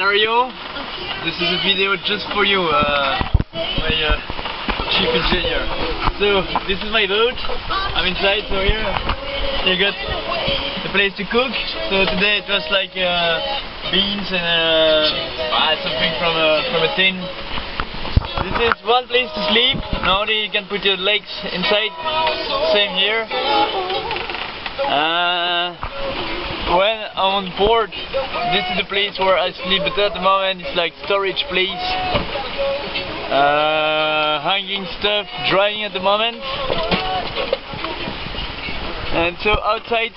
Dario, this is a video just for you, my chief engineer. So, this is my boat. I'm inside, so here you got the place to cook. So today it was like beans and something from a tin. This is one place to sleep. Normally you can put your legs inside. Same here. When I'm on board, this is the place where I sleep, but at the moment it's like storage place. Hanging stuff, drying at the moment. And so outside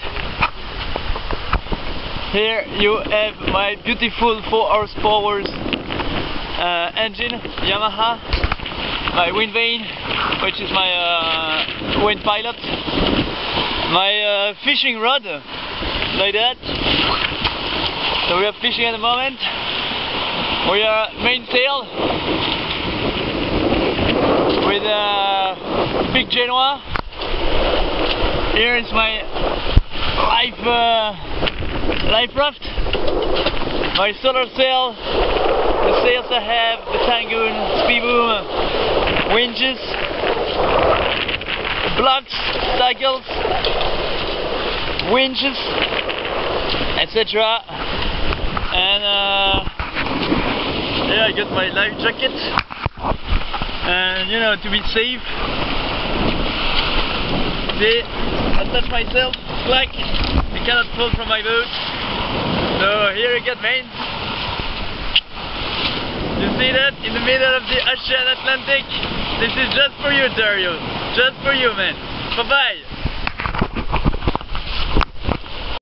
here you have my beautiful 4 horsepower engine, Yamaha, my wind vane, which is my wind pilot, my fishing rod, like that. So we are fishing at the moment. We are mainsail with a big Genoa. Here is my life raft, my solar sail, the sails I have, the Tangoon, speed boom, winches, blocks, cycles, winches, etc. And yeah, I got my life jacket, and you know, to be safe. See, I touch myself, slack, I cannot fall from my boat. So here you get main. You see that? In the middle of the Ocean Atlantic. This is just for you, Dario. Just for you, man. Bye bye.